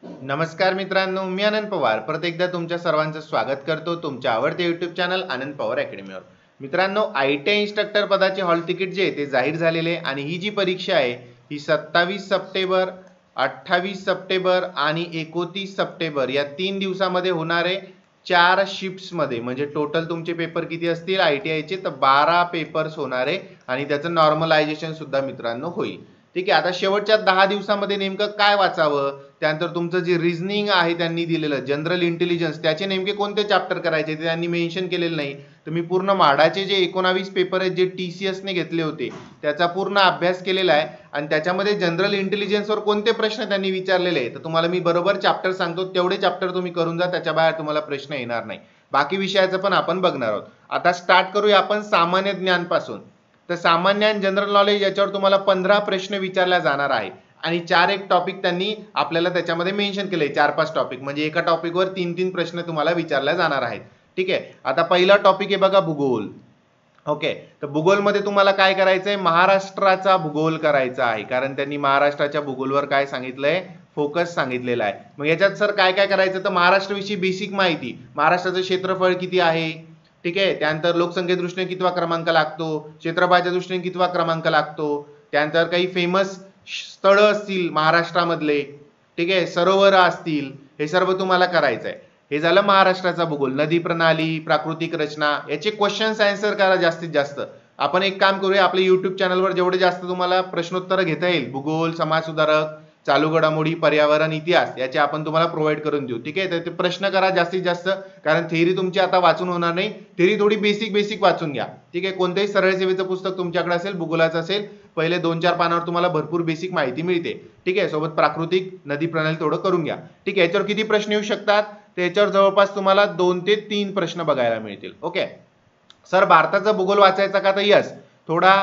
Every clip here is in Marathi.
नमस्कार मित्रांनो, मी आनंद पवार परत एकदा तुमच्या सर्वांचं स्वागत करतो तुमच्या आवडते यूट्यूब चॅनल आनंद पवार अकॅडमीवर. मित्रांनो, ITI इन्स्ट्रक्टर पदाचे हॉल तिकीट जे आहे ते जाहीर झालेले आणि ही जी परीक्षा आहे ही 27 सप्टेंबर, 28 सप्टेंबर आणि 29 सप्टेंबर या 3 दिवसामध्ये होणार आहे. 4 शिफ्ट्समध्ये, म्हणजे टोटल तुमचे पेपर किती असतील ITIचे, तर 12 पेपर्स होणार आहे आणि त्याचं नॉर्मलायझेशन सुद्धा मित्रांनो होईल. ठीक आहे. आता शेवटच्या 10 दिवसामध्ये नेमकं काय वाचावं, त्यानंतर तुमचं जे रिझनिंग आहे त्यांनी दिलेलं जनरल इंटेलिजन्स त्याचे नेमके कोणते चॅप्टर करायचे ते त्यांनी मेन्शन केलेलं नाही. तर मी पूर्ण म्हाडाचे जे 19 पेपर आहेत जे TCSने घेतले होते त्याचा पूर्ण अभ्यास केलेला आहे आणि त्याच्यामध्ये जनरल इंटेलिजन्सवर कोणते प्रश्न त्यांनी विचारलेले आहे तर तुम्हाला मी बरोबर चॅप्टर सांगतो, तेवढे चॅप्टर तुम्ही करून जा, त्याच्या बाहेर तुम्हाला प्रश्न येणार नाही. बाकी विषयाचं पण आपण बघणार आहोत. आता स्टार्ट करूया आपण सामान्य ज्ञानपासून. तर सामान्य आणि जनरल नॉलेज याच्यावर तुम्हाला 15 प्रश्न विचारले जाणार आहे आणि 4 टॉपिक त्यांनी आपल्याला त्याच्यामध्ये मेन्शन केले, 4-5 टॉपिक, म्हणजे एका टॉपिकवर 3-3 प्रश्न तुम्हाला विचारले जाणार आहेत. ठीक आहे. आता पहिला टॉपिक आहे बघा, भूगोल. ओके. तर भूगोलमध्ये तुम्हाला काय करायचं आहे, महाराष्ट्राचा भूगोल करायचा आहे, कारण त्यांनी महाराष्ट्राच्या भूगोलवर काय सांगितलंय, फोकस सांगितलेला आहे. मग याच्यात सर काय काय करायचं, तर महाराष्ट्राविषयी बेसिक माहिती, महाराष्ट्राचं क्षेत्रफळ किती आहे, ठीक आहे, त्यानंतर लोकसंख्ये दृष्टीने कितवा क्रमांक लागतो, क्षेत्रफळाच्या दृष्टीने कितवा क्रमांक लागतो, त्यानंतर काही फेमस स्थळ असतील महाराष्ट्रामधले, ठीक आहे, सरोवर असतील, हे सर्व तुम्हाला करायचं आहे. हे झालं महाराष्ट्राचा भूगोल. नदी प्रणाली, प्राकृतिक रचना, याचे क्वेश्चन्स आन्सर करा जास्तीत जास्त. आपण एक काम करूया, आपल्या युट्यूब चॅनलवर जेवढे जास्त तुम्हाला प्रश्नोत्तर घेता येईल, भूगोल, समाज सुधारक, चालू घडामोडी, पर्यावरण, इतिहास, याचे आपण तुम्हाला प्रोव्हाइड करून देऊ. ठीक आहे. तर ते प्रश्न करा जास्तीत जास्त, कारण थेअरी तुमची आता वाचून होणार नाही. थेअरी थोडी बेसिक वाचून घ्या. ठीक आहे. कोणतेही सरळ सेवेचं पुस्तक तुमच्याकडे असेल, भूगोलाचं असेल, पहिले 2-4 पानावर तुम्हाला भरपूर बेसिक माहिती मिळते. ठीक आहे. सोबत प्राकृतिक, नदी प्रणाली थोडं करून घ्या. ठीक आहे. याच्यावर किती प्रश्न येऊ शकतात, त्याच्यावर जवळपास तुम्हाला 2 ते 3 प्रश्न बघायला मिळतील. ओके. सर भारताचा भूगोल वाचायचा का, तर यस, थोडा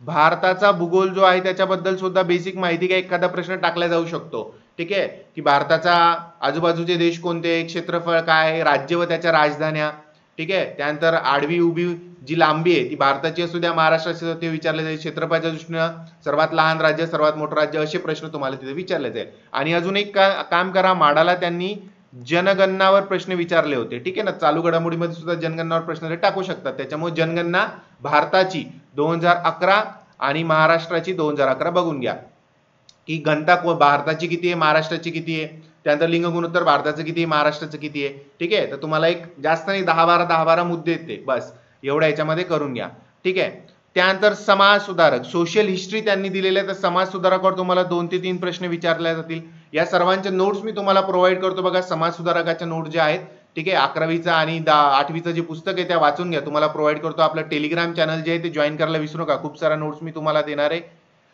भारताचा भूगोल जो आहे त्याच्याबद्दल सुद्धा बेसिक माहिती का एखादा प्रश्न टाकला जाऊ शकतो. ठीक आहे. की भारताचा आजूबाजूचे देश कोणते, क्षेत्रफळ काय, राज्य व त्याच्या राजधान्या, ठीक आहे, त्यानंतर आडवी उभी जी लांबी आहे ती भारताची असू द्या, महाराष्ट्राची, ते विचारले जाईल. क्षेत्रफळाच्या दृष्टीनं सर्वात लहान राज्य, सर्वात मोठं राज्य, असे प्रश्न तुम्हाला तिथे विचारले जाईल. आणि अजून एक काम करा, म्हाडाला त्यांनी जनगणनावर प्रश्न विचारले होते. ठीक आहे ना, चालू घडामोडीमध्ये सुद्धा जनगणनावर प्रश्न टाकू शकतात. त्याच्यामुळे जनगणना भारताची 2011 आणि महाराष्ट्राची 2011 बघून घ्या, की घनता भारताची किती आहे, महाराष्ट्राची किती आहे, त्यानंतर लिंग गुणोत्तर भारताचं किती आहे, महाराष्ट्राचं किती आहे. ठीक आहे. तर तुम्हाला एक जास्त नाही, 10-12 मुद्दे येते, बस एवढ्या याच्यामध्ये करून घ्या. ठीक आहे. त्यानंतर समाज सुधारक, सोशल हिस्ट्री त्यांनी दिलेले आहे, तर समाज सुधारकावर तुम्हाला 2 ते 3 प्रश्न विचारले जातील. या सर्वांचे नोट्स मी तुम्हाला प्रोव्हाइड करतो बघा, समाज सुधारकाच्या नोट जे आहेत. ठीक आहे. 11वीचा आणि 8वीचं जे पुस्तक आहे त्या वाचून घ्या, तुम्हाला प्रोव्हाइड करतो. आपलं टेलिग्राम चॅनल जे आहे ते जॉईन करायला विसरू नका, खूप सारा नोट्स मी तुम्हाला देणार आहे.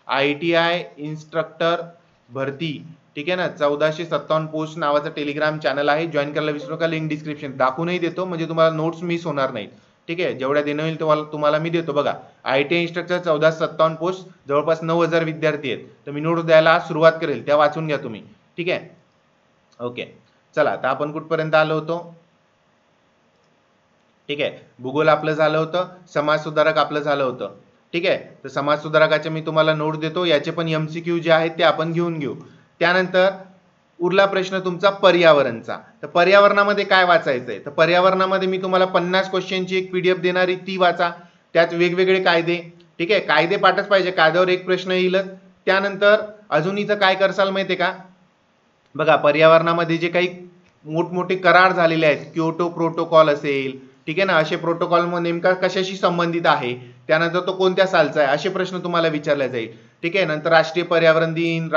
ITI इन्स्ट्रक्टर भरती, ठीक आहे ना, 1457 पोस्ट नावाचं टेलिग्राम चॅनल आहे, जॉईन करायला विसरू नका. लिंक डिस्क्रिप्शन दाखवूनही देतो, म्हणजे तुम्हाला नोट्स मिस होणार नाहीत. ठीक आहे. जेवढ्या देणं होईल तुम्हाला मी देतो. बघा, ITI इन्स्ट्रक्टर 1457 पोस्ट, जवळपास 9000 विद्यार्थी आहेत, तर मी नोट्स द्यायला सुरुवात करेल, त्या वाचून घ्या तुम्ही. ठीक आहे. ओके. चला, आता आपण कुठपर्यंत आलो होतो. ठीक आहे. भूगोल आपलं झालं होतं, समाज सुधारक आपलं झालं होतं. ठीक आहे. तर समाज सुधारकाचे मी तुम्हाला नोट देतो, याचे पण MCQ जे आहेत ते आपण घेऊन घेऊ. त्यानंतर उरला प्रश्न तुमचा पर्यावरणचा. तर पर्यावरणामध्ये काय वाचायचंय, तर पर्यावरणामध्ये मी तुम्हाला 50 क्वेश्चनची एक PDF देणारी, ती वाचा. त्यात वेगवेगळे कायदे, ठीक आहे, कायदे पाठच पाहिजे, कायद्यावर एक प्रश्न येईलच. त्यानंतर अजून इथं काय करसाल माहितीये का, बघा, पर्यावरणामध्ये जे काही मोठमोठे करार झालेले आहेत, क्योटो प्रोटोकॉल असेल, ठीक आहे ना, असे प्रोटोकॉल नेमका कशाशी संबंधित आहे, त्यानंतर तो कोणत्या सालचा आहे, असे प्रश्न तुम्हाला विचारले जाईल. ठीक आहे. नंतर राष्ट्रीय पर्यावरण दिन,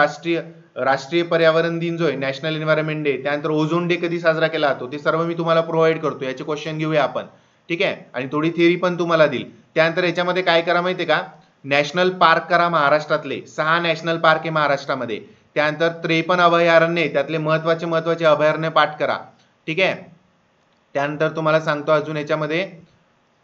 राष्ट्रीय पर्यावरण दिन जो आहे, नॅशनल एन्व्हायरमेंट डे, त्यानंतर ओझोन डे कधी साजरा केला जातो, ते सर्व मी तुम्हाला प्रोव्हाइड करतो. याचे क्वेश्चन घेऊया आपण. ठीक आहे. आणि थोडी थिअरी पण तुम्हाला देईल. त्यानंतर याच्यामध्ये काय करा माहितीये का, नॅशनल पार्क करा महाराष्ट्रातले, 6 नॅशनल पार्क आहे महाराष्ट्रामध्ये. त्यानंतर 53 अभयारण्य, त्यातले महत्वाचे अभयारण्य पाठ करा. ठीक आहे. त्यानंतर तुम्हाला सांगतो अजून याच्यामध्ये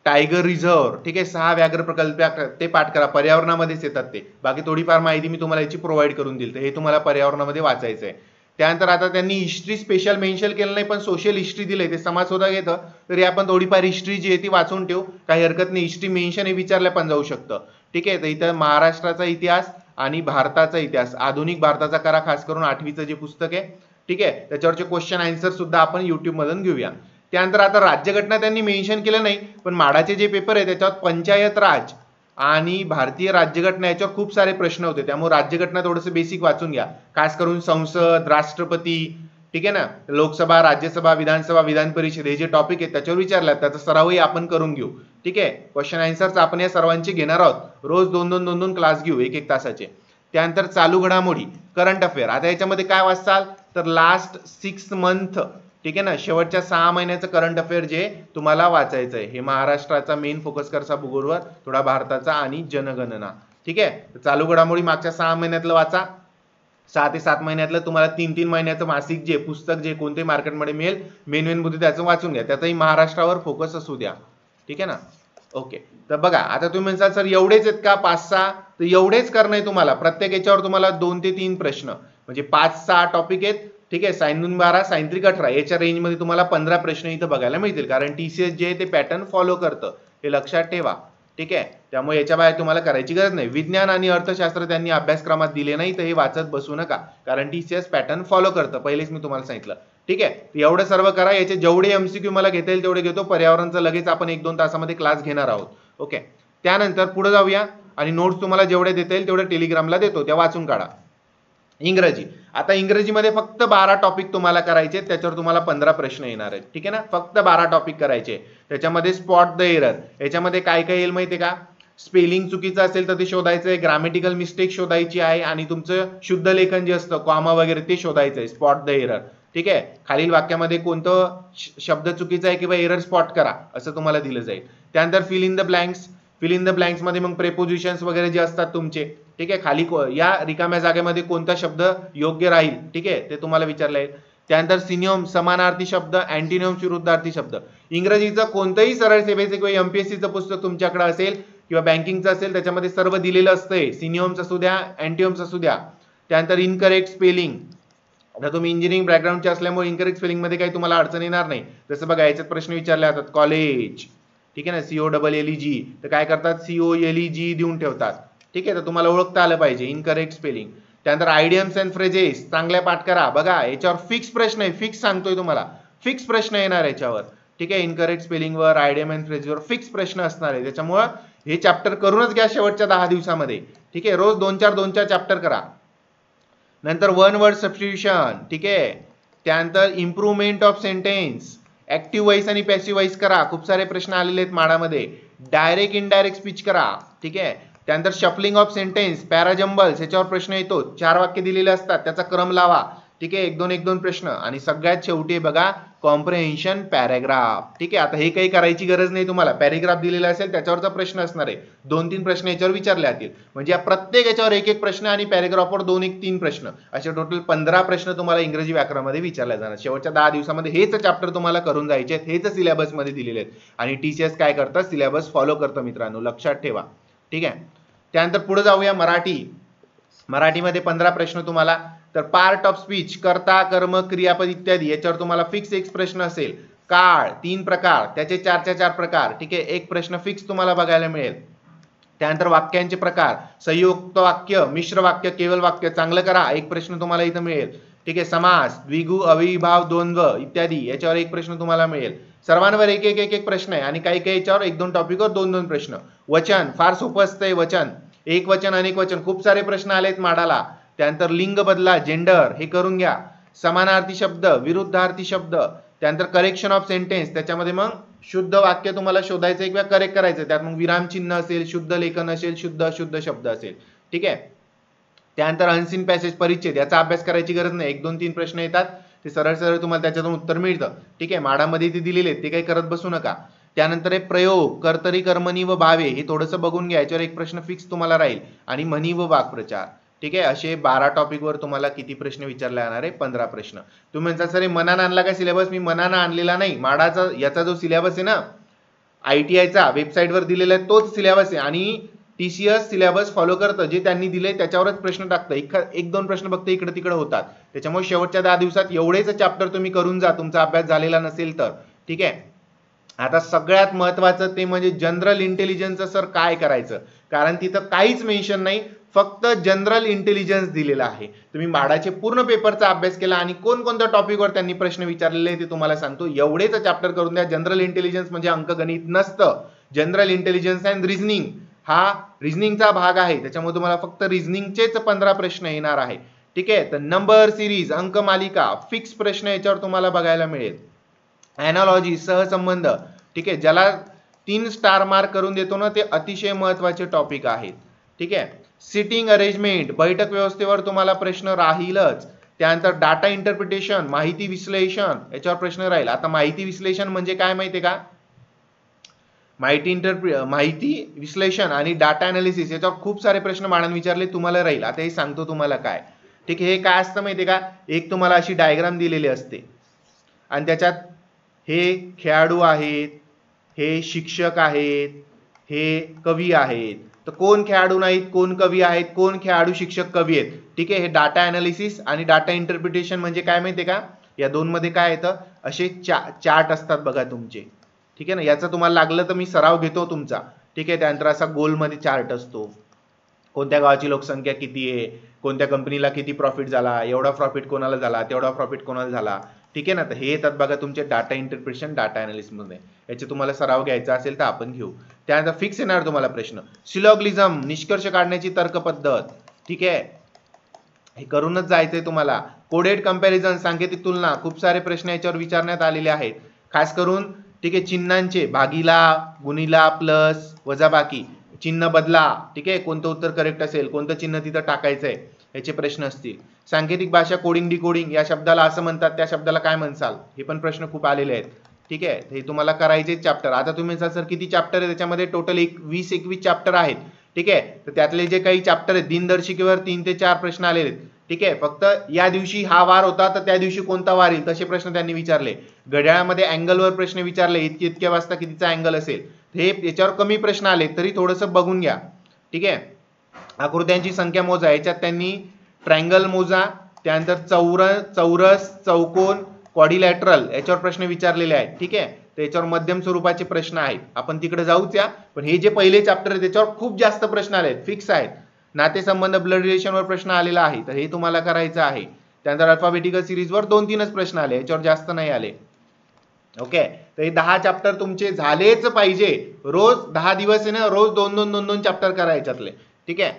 टायगर रिझर्व्ह, ठीक आहे, 6 व्याघ्र प्रकल्प ते पाठ करा, पर्यावरणामध्येच येतात ते. बाकी थोडीफार माहिती मी तुम्हाला याची प्रोव्हाइड करून दिली, तर हे तुम्हाला पर्यावरणामध्ये वाचायचं आहे. त्यानंतर आता त्यांनी हिस्ट्री स्पेशल मेन्शन केलं नाही, पण सोशल हिस्ट्री दिलंय, ते समाज सुद्धा घेतं, तरी आपण थोडीफार हिस्ट्री जी आहे ती वाचून ठेवू, काही हरकत नाही. हिस्ट्री मेन्शन हे विचारलं पण जाऊ शकतं. ठीक आहे. तर इथं महाराष्ट्राचा इतिहास आणि भारताचा इतिहास, आधुनिक भारताचा करा, खास करून 8वीचं जे पुस्तक आहे ठीक आहे, त्याच्यावरचे क्वेश्चन आन्सर सुद्धा आपण युट्यूब मधून घेऊया. त्यानंतर आता राज्यघटना त्यांनी मेन्शन केलं नाही, पण माडाचे जे पेपर आहे त्याच्यावर पंचायत राज आणि भारतीय राज्यघटना याच्यावर खूप सारे प्रश्न होते, त्यामुळे राज्यघटना थोडंसं बेसिक वाचून घ्या. खास करून संसद, राष्ट्रपती, ठीक आहे ना, लोकसभा, राज्यसभा, विधानसभा, विधान परिषद हे जे टॉपिक आहेत त्याच्यावर विचारल्यात, त्याचा सरावही आपण करून घेऊ. ठीक आहे, क्वेश्चन आन्सर्स आपण या सर्वांचे घेणार आहोत. रोज 2-2 क्लास घेऊ 1-1 तासाचे. त्यानंतर चालू घडामोडी, करंट अफेअर. आता याच्यामध्ये काय वाचसाल तर लास्ट 6 मंथ, ठीक आहे ना, शेवटच्या 6 महिन्याचं करंट अफेअर जे तुम्हाला वाचायचं आहे. हे महाराष्ट्राचा मेन फोकस करसा भूगोलवर, थोडा भारताचा आणि जनगणना. ठीक आहे, चालू घडामोडी मागच्या 6 महिन्यातलं वाचा. 6 ते 7 महिन्यातलं तुम्हाला 3-3 महिन्याचं मासिक जे पुस्तक जे कोणते मार्केटमध्ये मिळेल मेन मुद्दे त्याचं वाचून घ्या. त्याचाही महाराष्ट्रावर फोकस असू द्या. ठीक आहे ना. ओके, तर बघा आता तुम्ही म्हणसाल सर एवढेच आहेत का 5-6, तर एवढेच करणं आहे तुम्हाला. प्रत्येक याच्यावर तुम्हाला 2 ते 3 प्रश्न म्हणजे 5-6 टॉपिक आहेत. ठीक आहे, साइन 2 12 साइन 3 18 याच्या रेंजमध्ये तुम्हाला 15 प्रश्न इथं बघायला मिळतील, कारण TCS जे आहे ते पॅटर्न फॉलो करतं, हे लक्षात ठेवा. ठीक आहे, त्यामुळे याच्या बाहेर तुम्हाला करायची गरज नाही. विज्ञान आणि अर्थशास्त्र त्यांनी अभ्यासक्रमात दिले नाही, तर हे वाचत बसू नका, कारण TCS पॅटर्न फॉलो करतं, पहिलेच मी तुम्हाला सांगितलं. ठीक आहे, एवढं सर्व करा. याचे जेवढे MCQ मला घेता येईल तेवढे घेतो. पर्यावरणचं लगेच आपण 1-2 तासामध्ये क्लास घेणार आहोत. ओके, त्यानंतर पुढे जाऊया आणि नोट्स तुम्हाला जेवढे देता येईल तेवढे टेलिग्रामला देतो, त्या वाचून काढा. इंग्रजी, आता इंग्रजीमध्ये फक्त 12 टॉपिक तुम्हाला करायचे, त्याच्यावर तुम्हाला 15 प्रश्न येणार आहेत. ठीक आहे ना, फक्त 12 टॉपिक करायचे. त्याच्यामध्ये स्पॉट द एरर, याच्यामध्ये काय काय येईल माहितीये का, स्पेलिंग चुकीचं असेल तर ते शोधायचं आहे, ग्रामेटिकल मिस्टेक शोधायची आहे, आणि तुमचं शुद्ध लेखन जे असतं कॉमा वगैरे ते शोधायचं आहे. Spot the error. ठीक आहे, खालील वाक्यामध्ये कोणतं शब्द चुकीचा आहे किंवा एरर स्पॉट करा असं तुम्हाला दिलं जाईल. त्यानंतर fill in the blanks. Fill in the blanks मध्ये मग प्रेपोजिशन्स वगैरे जे असतात तुमचे. ठीक आहे, खाली या रिकाम्या जागेमध्ये कोणता शब्द योग्य राहील, ठीक आहे, ते तुम्हाला विचारलं आहे. त्यानंतर सिनोम समानार्थी शब्द, अँटिनियम विरुद्धार्थी शब्द. इंग्रजीचं कोणतंही सरळ सेवेचं किंवा MPSCचं पुस्तक तुमच्याकडे असेल किंवा बँकिंगचं असेल त्याच्यामध्ये सर्व दिलेलं असतंय. सिनियम्स असू द्या, अँटियम्स असू द्या. त्यानंतर इनकरेक्ट स्पेलिंग. आता तुम्ही इंजिनिअरिंग बॅकग्राऊंडचे असल्यामुळे इनकरेक्ट स्पेलिंग मध्ये काही तुम्हाला अडचण येणार नाही. जसं बघा याच्यात प्रश्न विचारले जातात, कॉलेज, ठीक आहे ना, COLLEG, तर काय करतात COLEG देऊन ठेवतात. ठीक आहे, तर तुम्हाला ओळखता आलं पाहिजे इनकरेक्ट स्पेलिंग. त्यानंतर आयडियम्स अँड फ्रेजेस चांगल्या पाठ करा. बघा याच्यावर फिक्स प्रश्न आहे, फिक्स सांगतोय तुम्हाला, फिक्स प्रश्न येणार याच्यावर. ठीक आहे, इनकरेक्ट स्पेलिंग वर, आयडियम अँड फ्रेजेसवर फिक्स प्रश्न असणार आहे. त्याच्यामुळे हे चॅप्टर करूनच घ्या शेवटच्या 10 दिवसामध्ये. ठीक आहे, रोज 2-4 चॅप्टर करा. नंतर वन वर्ड सबस्टिट्यूशन. ठीक आहे, त्यानंतर improvement of sentence, active voice आणि पॅसिव्ह वॉइस करा. खूप सारे प्रश्न आलेले आहेत माडामध्ये. डायरेक्ट इनडायरेक्ट स्पीच करा. ठीक आहे, त्यानंतर शफलिंग ऑफ सेंटेन्स, पॅराजंबल्स याच्यावर प्रश्न येतो. 4 वाक्य दिलेले असतात, त्याचा क्रम लावा. ठीक आहे, 1-2 प्रश्न. आणि सगळ्यात शेवटी बघा कॉम्प्रिहेन्शन पॅराग्राफ. ठीक आहे, आता हे काही करायची गरज नाही तुम्हाला, पॅराग्राफ दिलेला असेल त्याच्यावरचा प्रश्न असणार आहे. 2-3 प्रश्न याच्यावर विचारले जातील, म्हणजे या प्रत्येक याच्यावर 1-1 प्रश्न आणि पॅराग्राफवर 2-1-3 प्रश्न, असे टोटल 15 प्रश्न तुम्हाला इंग्रजी व्याकरणामध्ये विचारले जाणार. शेवटच्या 10 दिवसामध्ये हेच चॅप्टर तुम्हाला करून जायचे आहेत, हेच सिलेबस मध्ये दिलेले आहेत. आणि TCS काय करतं, सिलेबस फॉलो करतं मित्रांनो, लक्षात ठेवा. ठीक आहे, त्यानंतर पुढे जाऊया मराठी. मराठीमध्ये 15 प्रश्न तुम्हाला. तर पार्ट ऑफ स्पीच, कर्ता, कर्म, क्रियापद इत्यादी याच्यावर तुम्हाला फिक्स 1 प्रश्न असेल. काळ 3 प्रकार, त्याचे 4 प्रकार. ठीक आहे, 1 प्रश्न फिक्स तुम्हाला बघायला मिळेल. त्यानंतर वाक्यांचे प्रकार, संयुक्त वाक्य, मिश्र वाक्य, केवळ वाक्य, चांगलं करा, 1 प्रश्न तुम्हाला इथं मिळेल. ठीक आहे, समास, द्विगु, अविभाव, द्वंद्व इत्यादी याच्यावर 1 प्रश्न तुम्हाला मिळेल. सर्वांवर 1-1 प्रश्न आहे, आणि काही काही याच्यावर 1-2 टॉपिकवर 2-2 प्रश्न. वचन फार सोपं असतंय. वचन, एक वचन, अनेक वचन, खूप सारे प्रश्न आलेत माडाला. त्यानंतर लिंग बदला, जेंडर, हे करून घ्या. समानार्थी शब्द, विरुद्धार्थी शब्द. त्यानंतर करेक्शन ऑफ सेंटेन्स, त्याच्यामध्ये मग शुद्ध वाक्य तुम्हाला शोधायचं किंवा करेक्ट करायचं. त्यात मग विरामचिन्ह असेल, शुद्ध लेखन असेल, शुद्ध अशुद्ध शब्द असेल. ठीक आहे, त्यानंतर अनसीन पॅसेज, परिच्छेद, याचा अभ्यास करायची गरज नाही. 1-2-3 प्रश्न येतात, ते सरळ सरळ तुम्हाला त्याच्यातून उत्तर मिळतं. ठीक आहे, माडामध्ये ते दिलेले ते काही करत बसू नका. त्यानंतर हे प्रयोग, कर्तरी, कर्मणी व भावे, हे थोडंसं बघून घ्या. याच्यावर 1 प्रश्न फिक्स तुम्हाला राहील. आणि म्हणी व वाक्प्रचार. ठीक आहे, असे 12 टॉपिकवर तुम्हाला किती प्रश्न विचारले जाणार आहे, 15 प्रश्न. तुम्ही म्हणता सर मनानं आणला का सिलेबस? मी मनानं आणलेला नाही. माडाचा याचा जो सिलेबस आहे ना, ITIचा वेबसाईटवर दिलेला आहे तोच सिलेबस आहे. आणि TCS सिलेबस फॉलो करतं, जे त्यांनी दिले त्याच्यावरच प्रश्न टाकतं. 1-2 प्रश्न फक्त इकडे तिकडे होतात. त्याच्यामुळे शेवटच्या 10 दिवसात एवढेच चॅप्टर तुम्ही करून जा, तुमचा अभ्यास झालेला नसेल तर. ठीक आहे, आता सगळ्यात महत्वाचं ते म्हणजे जनरल इंटेलिजन्सचं सर काय करायचं, कारण तिथं काहीच मेन्शन नाही. फक्त जनरल इंटेलिजन्स दिलेला आहे. तुम्ही माडाचे पूर्ण पेपरचा अभ्यास केला आणि कोणकोणत्या टॉपिकवर त्यांनी प्रश्न विचारलेले ते तुम्हाला सांगतो. एवढेच चॅप्टर करून द्या. जनरल इंटेलिजन्स म्हणजे अंकगणित नसतं. जनरल इंटेलिजन्स अँड रिझनिंग हा रिझनिंगचा भाग आहे. त्याच्यामुळे तुम्हाला फक्त रिझनिंगचेच 15 प्रश्न येणार आहे. ठीक आहे. तर नंबर सिरीज, अंकमालिका, फिक्स प्रश्न याच्यावर तुम्हाला बघायला मिळेल. ॲनालॉजी, सहसंबंध, ठीक आहे, ज्याला 3 स्टार मार्क करून देतो ना, ते अतिशय महत्त्वाचे टॉपिक आहेत. ठीक आहे. सिटिंग अरेंजमेंट, बैठक व्यवस्थेवर तुम्हाला प्रश्न राहीलच. त्यानंतर डाटा इंटरप्रिटेशन, माहिती विश्लेषण याच्यावर प्रश्न राहील. आता माहिती विश्लेषण म्हणजे काय माहिती आहे का? माहिती विश्लेषण आणि डाटा अनालिसिस याच्यावर खूप सारे प्रश्न मांडून विचारले तुम्हाला राहील. आता हे सांगतो तुम्हाला काय. ठीक आहे. हे काय असतं माहिती आहे का? एक तुम्हाला अशी डायग्राम दिलेली असते आणि त्याच्यात हे खेळाडू आहेत, हे शिक्षक आहेत, हे कवी आहेत. तर कोण खेळाडू नाहीत, कोण कवी आहेत, कोण खेळाडू शिक्षक कवी आहेत. ठीक आहे. हे डाटा अनालिसिस आणि डाटा इंटरप्रिटेशन म्हणजे काय माहितीये का? या दोन मध्ये काय येतं, असे चार्ट असतात बघा तुमचे. ठीक आहे ना. याचा तुम्हाला लागलं तर मी सराव घेतो तुमचा. ठीक आहे. त्यानंतर असा गोलमध्ये चार्ट असतो. कोणत्या गावाची लोकसंख्या किती आहे, कोणत्या कंपनीला किती प्रॉफिट झाला, एवढा प्रॉफिट कोणाला झाला, तेवढा प्रॉफिट कोणाला झाला. ठीक आहे ना. तर हे येतात बघा तुमचे डाटा इंटरप्रिटेशन, डाटा अनालिसिस मध्ये. याचे तुम्हाला सराव घ्यायचा असेल तर आपण घेऊ. त्यानंतर फिक्स येणार तुम्हाला प्रश्न. सिलॉगिझम, निष्कर्ष काढण्याची तर्क पद्धत. ठीक आहे. हे करूनच जायचंय तुम्हाला. कोडेड कंपॅरिझन, सांकेतिक तुलना, खूप सारे प्रश्न याच्यावर विचारण्यात आलेले आहेत. खास करून ठीक आहे चिन्हांचे, भागीला, गुणीला, प्लस, वजाबाकी, चिन्ह बदला. ठीक आहे. कोणतं उत्तर करेक्ट असेल, कोणतं चिन्ह तिथं टाकायचंय, याचे प्रश्न असतील. सांकेतिक भाषा, कोडिंग डिकोडिंग, या शब्दाला असं म्हणतात, त्या शब्दाला काय म्हणसाल, हे पण प्रश्न खूप आलेले आहेत. ठीक आहे. हे तुम्हाला करायचे चॅप्टर. आता तुम्ही सर किती चॅप्टर आहे, त्याच्यामध्ये टोटल 20-21 चॅप्टर आहेत. ठीक आहे. तर त्यातले जे काही चॅप्टर आहेत दिनदर्शिकेवर 3 ते 4 प्रश्न आलेले आहेत. ठीक आहे. फक्त या दिवशी हा वार होता तर त्या दिवशी कोणता वार येईल तसे प्रश्न त्यांनी विचारले. घड्याळामध्ये अँगलवर प्रश्न विचारले, इतक्या वाजता कितीचा अँगल असेल, हे याच्यावर कमी प्रश्न आले तरी थोडंसं बघून घ्या. ठीक आहे. आकृत्यांची संख्या मोजा, याच्यात त्यांनी ट्रायंगल मोजा, त्यानंतर चौरस, चौकोन, क्वाड्रिलॅटरल याच्यावर प्रश्न विचारलेले आहेत. ठीक आहे. त्याच्यावर मध्यम स्वरूपाचे प्रश्न आहेत. आपण तिकडे जाऊच या. पण हे जे पहिले चॅप्टर आहे त्याच्यावर खूप जास्त प्रश्न आले आहेत, फिक्स आहेत. नातेसंबंध, ब्लड रिलेशनवर प्रश्न आलेला आहे, तर हे तुम्हाला करायचं आहे. त्यानंतर अल्फाबेटिकल सिरीजवर 2-3च प्रश्न आले, याच्यावर जास्त नाही आले. ओके. तर हे 10 चॅप्टर तुमचे झालेच पाहिजे. रोज 10 दिवस आहे ना, रोज 2-2 चॅप्टर करायच्यातले. ठीक आहे.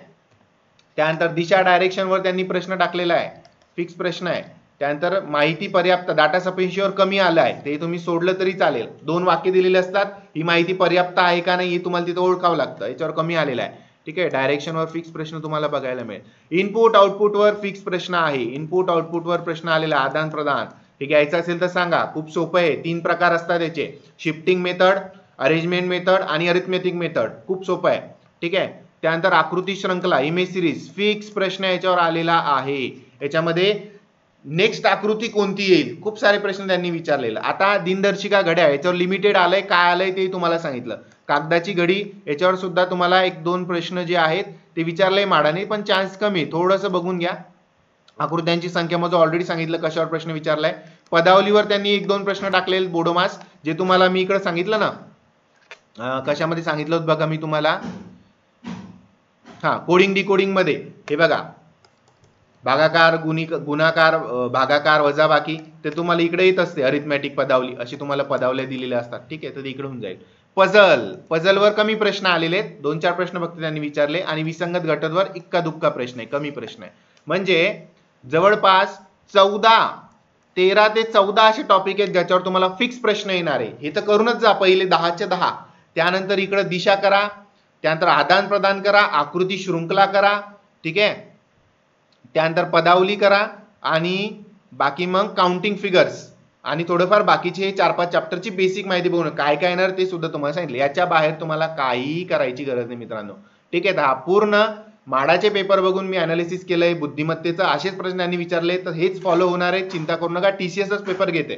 त्यानंतर दिशा, डायरेक्शनवर त्यांनी प्रश्न टाकलेला आहे, फिक्स प्रश्न आहे. त्यानंतर माहिती पर्याप्त, डाटा सफिशियंटवर कमी आलं आहे, ते तुम्ही सोडलं तरी चालेल. 2 वाक्य दिलेले असतात, ही माहिती पर्याप्त आहे का नाही हे तुम्हाला तिथं ओळखावं लागतं, याच्यावर कमी आलेलं आहे. ठीक आहे. डायरेक्शनवर फिक्स प्रश्न तुम्हाला बघायला मिळेल. इनपुट आउटपुटवर फिक्स प्रश्न आहे. इनपुट आउटपुटवर प्रश्न आलेला, आदान प्रदान. हे घ्यायचं असेल तर सांगा, खूप सोपं आहे. 3 प्रकार असतात याचे, शिफ्टिंग मेथड, अरेंजमेंट मेथड आणि अरिथमेटिक मेथड. खूप सोपं आहे. ठीक आहे. त्यानंतर आकृती श्रृंखला, इमेज सिरीज, फिक्स प्रश्न याच्यावर आलेला आहे. याच्यामध्ये नेक्स्ट आकृती कोणती येईल, खूप सारे प्रश्न त्यांनी विचारलेले. आता दिनदर्शिका, घड्याळ याच्यावर लिमिटेड आलंय, काय आलंय ते तुम्हाला सांगितलं. कागदाची घडी याच्यावर सुद्धा तुम्हाला 1-2 प्रश्न जे आहेत ते विचारले माडाने, पण चान्स कमी, थोडंसं बघून घ्या. आकृत्यांची संख्या माझं ऑलरेडी सांगितलं कशावर प्रश्न विचारलाय. पदावलीवर त्यांनी 1-2 प्रश्न टाकले, बोडोमास, जे तुम्हाला मी इकडे सांगितलं ना, कशामध्ये सांगितलं होतं बघा मी तुम्हाला, कोडिंग डिकोडिंग मध्ये. हे बघा, भागाकार, गुणाकार, भागाकार, वजाबाकी, ते तुम्हाला इकडे येत असते. अरिथमॅटिक पदावली अशी तुम्हाला पदावल्या दिलेल्या असतात. ठीक आहे. तर ते इकडे होऊन जाईल. पझलवर कमी प्रश्न आलेले आहेत, 2-4 प्रश्न फक्त त्यांनी विचारले. आणि विसंगत घटकवर इक्का दुक्का प्रश्न आहे, कमी प्रश्न आहे. म्हणजे जवळपास 13 ते 14 असे टॉपिक आहेत ज्याच्यावर तुम्हाला फिक्स प्रश्न येणार आहे. हे तर करूनच जा पहिले 10च्या 10. त्यानंतर इकडे दिशा करा, त्यानंतर आदान प्रदान करा, आकृती शृंखला करा. ठीक आहे. त्यानंतर पदावली करा आणि बाकी मग काउंटिंग फिगर्स आणि थोडंफार बाकीचे 4-5 चॅप्टरची बेसिक माहिती बघून काय काय येणार ते सुद्धा तुम्हाला सांगितलं. याच्या बाहेर तुम्हाला काहीही करायची गरज नाही मित्रांनो. ठीक आहे. हा पूर्ण माडाचे पेपर बघून मी अनालिसिस केलंय, बुद्धिमत्तेचं असेच प्रश्न त्यांनी विचारले, तर हेच फॉलो होणार आहे, चिंता करू नका. TCSच पेपर घेते.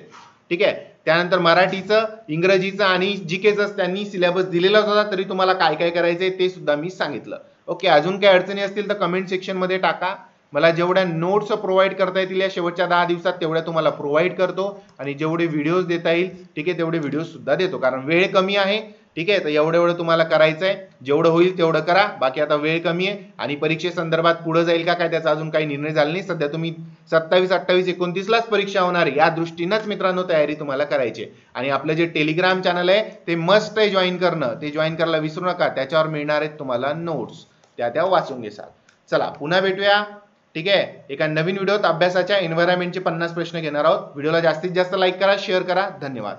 ठीक आहे. त्यानंतर मराठीचं, इंग्रजीचं आणि जीकेचं त्यांनी सिलेबस दिलेलाच होता, तरी तुम्हाला काय काय करायचंय ते सुद्धा मी सांगितलं. ओके. अजून काय अडचणी असतील तर कमेंट सेक्शन मध्ये टाका. मला जेवढ्या नोट्स प्रोव्हाइड करता येतील या शेवटच्या 10 दिवसात तेवढ्या तुम्हाला प्रोव्हाइड करतो आणि जेवढे व्हिडिओज देता येईल ठीक आहे तेवढे व्हिडिओज सुद्धा देतो, कारण वेळ कमी आहे. ठीक आहे, तर एवढं तुम्हाला करायचंय, जेवढं होईल तेवढं करा. बाकी आता वेळ कमी आहे आणि परीक्षेसंदर्भात पुढे जाईल का काय त्याचा अजून काही निर्णय झाला नाही. सध्या तुम्ही 27, 28, 29 लाच परीक्षा होणार आहे, या दृष्टीनंच मित्रांनो तयारी तुम्हाला करायची आहे. आणि आपलं जे टेलिग्राम चॅनल आहे ते मस्ट आहे जॉईन करणं, ते जॉईन करायला विसरू नका. त्याच्यावर मिळणार आहेत तुम्हाला नोट्स, त्या वाचून घेसाल. चला पुन्हा भेटूया. ठीक आहे, एका नवीन व्हिडिओत अभ्यासाच्या एन्व्हायरमेंटचे 50 प्रश्न घेणार आहोत. व्हिडिओला जास्तीत जास्त लाईक करा, शेअर करा. धन्यवाद.